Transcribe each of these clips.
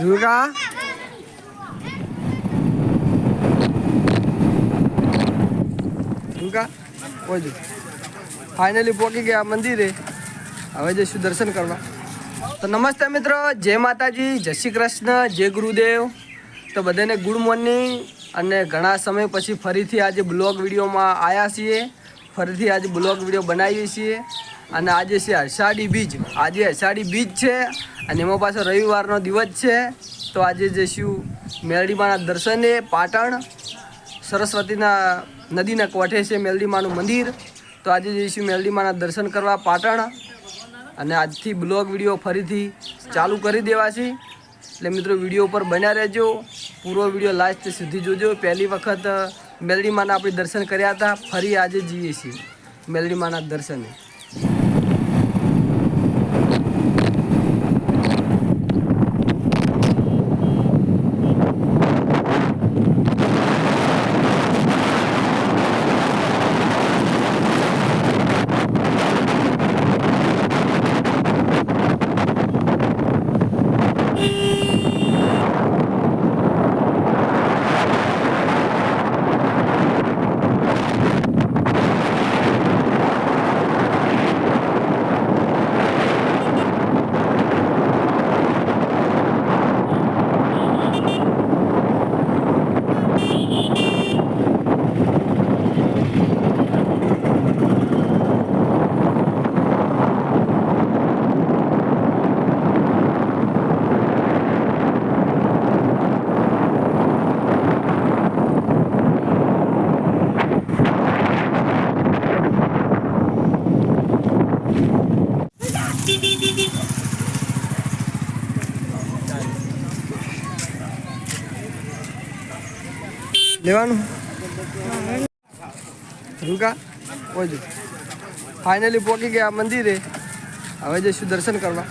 રૂકા રૂકા ઓજો finally પહોંચી ગયા મંદિરે. હવે જઈશું દર્શન કરવા. તો નમસ્તે મિત્રો, જય માતાજી, જય શ્રી કૃષ્ણ, જય ગુરુદેવ. તો બધાને ગુડ મોર્નિંગ. અને ઘણા સમય પછી ફરીથી આજે બ્લોગ વિડીયોમાં આવ્યા છીએ. ફરીથી આજે બ્લોગ વિડીયો બનાવીએ છીએ. અને આજે છે અષાઢી બીજ. આજે અષાઢી બીજ છે અને એમાં પાછો રવિવારનો દિવસ છે. તો આજે જઈશું મેલડીમાના દર્શને પાટણ. સરસ્વતીના નદીના કોઠે છે મેલડીમાનું મંદિર. તો આજે જઈશું મેલડીમાના દર્શન કરવા પાટણ. અને આજથી બ્લોગ વિડીયો ફરીથી ચાલુ કરી દેવા છે. એટલે મિત્રો વિડીયો ઉપર બન્યા રહેજો. પૂરો વિડીયો લાસ્ટ સુધી જોજો. પહેલી વખત મેલડીમાના આપણે દર્શન કર્યા હતા. ફરી આજે જઈએ છીએ મેલડીમાના દર્શને. લેવાનું રૂકા ઓજો ફાઇનલી પહોંચી ગયા મંદિરે. હવે જઈશું દર્શન કરવા.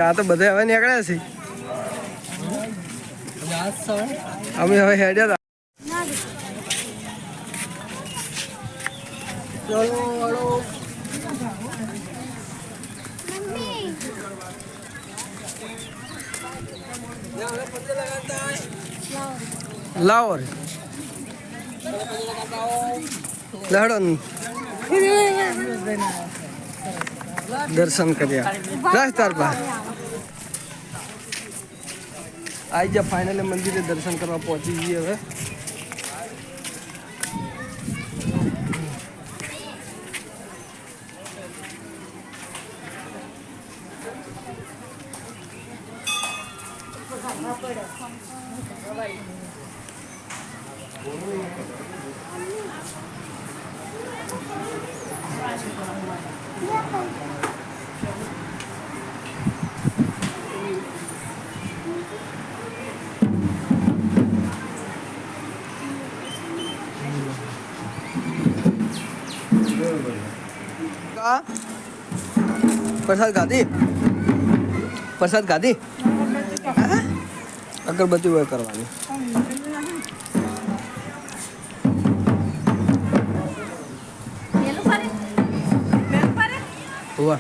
આ તો બધા હવે નીકળ્યા છે. અમે હવે હેડ્યા હતા. લાવો રે લડો દર્શન કર્યા. રાસ્તાર પર આવી જા. ફાઇનલી મંદિરે દર્શન કરવા પહોંચી જઈએ હવે. प्रसाद खाधी प्रसाद खाधी अगरबत्ती वो करवानी. हुआ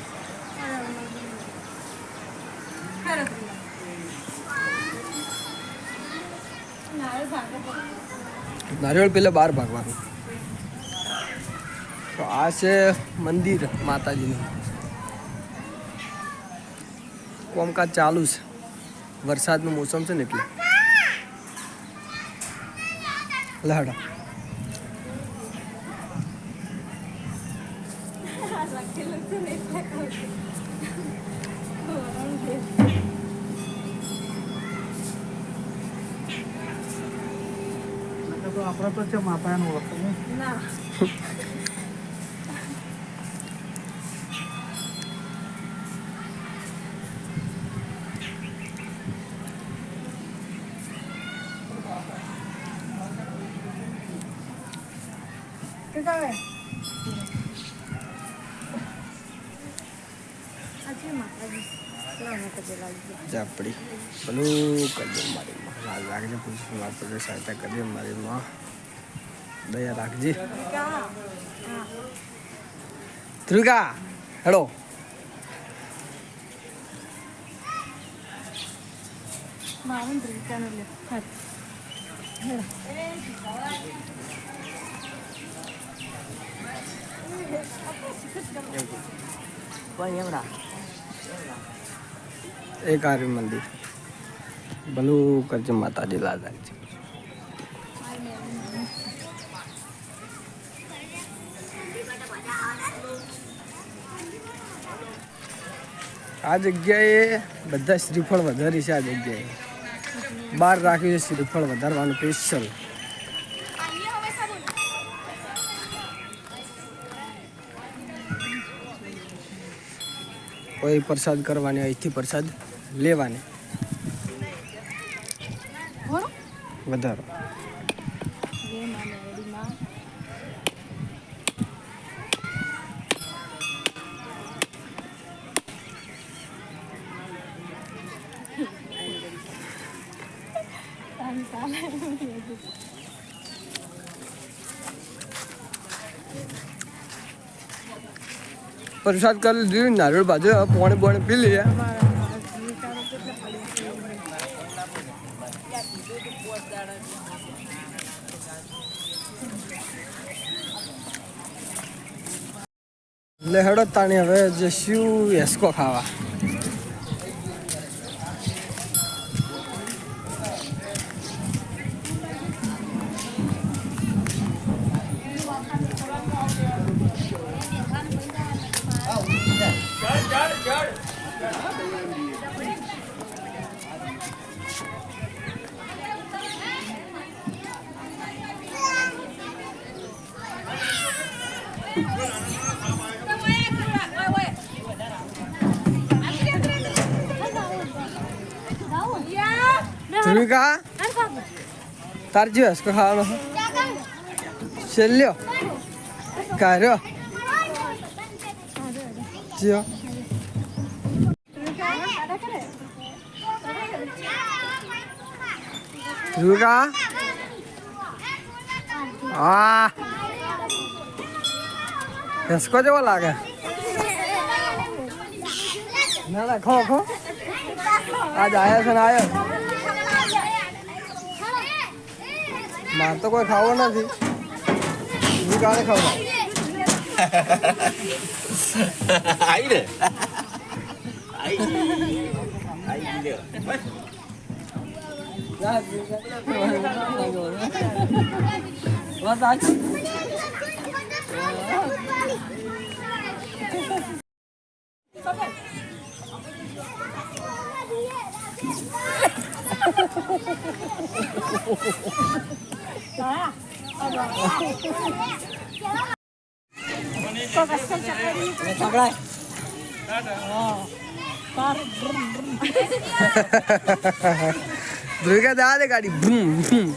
नारियल पहले बाहर भागवान. तो आ છે મંદિર માતાજીનું. કામકાજ ચાલુ છે. વરસાદનું મોસમ છે ને એટલે લહડા. આપણે તો છે માતાનું ઓળખવું ના. જાપડી ભલું કરજો મારી માં લાલ રાખજે પુરુષ માત્ર સહાયતા કરજે મારી માં દયા રાખજે ધ્રુવિકા હેડો એક આર્ય મંદિર ભલું કરજે માતાજી લાલ રાખજે આ જગ્યાએ બધા શ્રીફળ વધારી છે આ જગ્યાએ બહાર રાખ્યું છે શ્રીફળ વધારવાનું સ્પેશિયલ કોઈ પ્રસાદ કરવાની અહીંથી પ્રસાદ લેવાની વધારો प्रसाद कर ली नारियल बाजू पानी पानी पी लिया ले हेडो तानी हवे जस्यू एस्को खावा ધ્રુવિકા તાર જે હસકો ખાવાનો છેલ્લ્યો કાઢ્યો જીઓ ધ્રુવિકા હા હસકો જેવો લાગે ના ના ખો ખો આજ આયા છે ને આયો માર તો કોઈ ખાવો નથી હું કાલે ખાવા આઈ રે આઈ લે બસ આજ ધ્રુવિકા દા દે ગાડી ભૂમ ભૂમ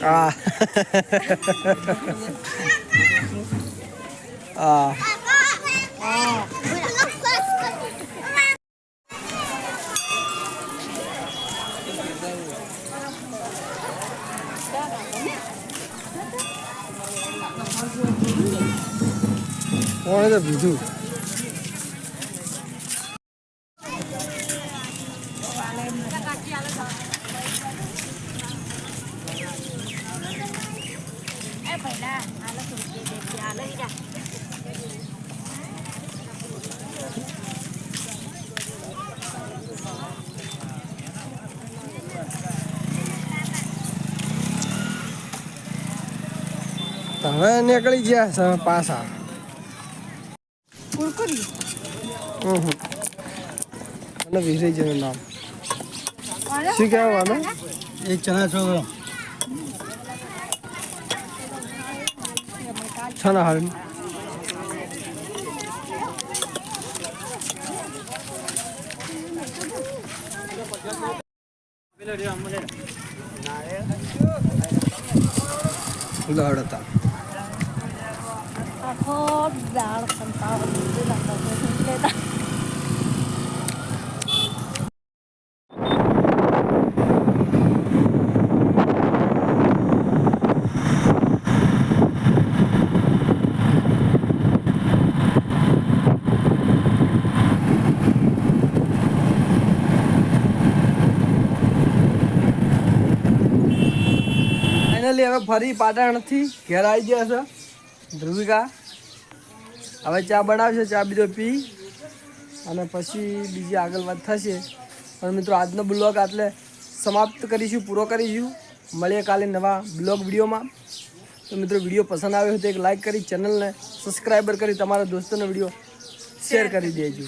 આ આ કોણે તો બીજું હવે નીકળી ગયા છે પાછા અને વિસરી જનું નામ શું કહેવાનું એક ચણા છોકરો છાના હાલ લડ હતા આખો દાળ સંતાવ લેતા ફાઇનલી હવે ફરી પાટણથી ઘેર આવી ગયા છે ધ્રુવિકા હવે ચા બનાવશે ચા બીજો પી અને પછી બીજી આગળ વાત થશે પણ મિત્રો આજનો બ્લોગ આટલે સમાપ્ત કરીશું પૂરો કરીશું મળીએ કાલે નવા બ્લોગ વિડીયોમાં તો મિત્રો વિડીયો પસંદ આવ્યો હોય તો એક લાઈક કરી ચેનલને સબસ્ક્રાઈબર કરી તમારા દોસ્તોને વિડીયો શેર કરી દેજો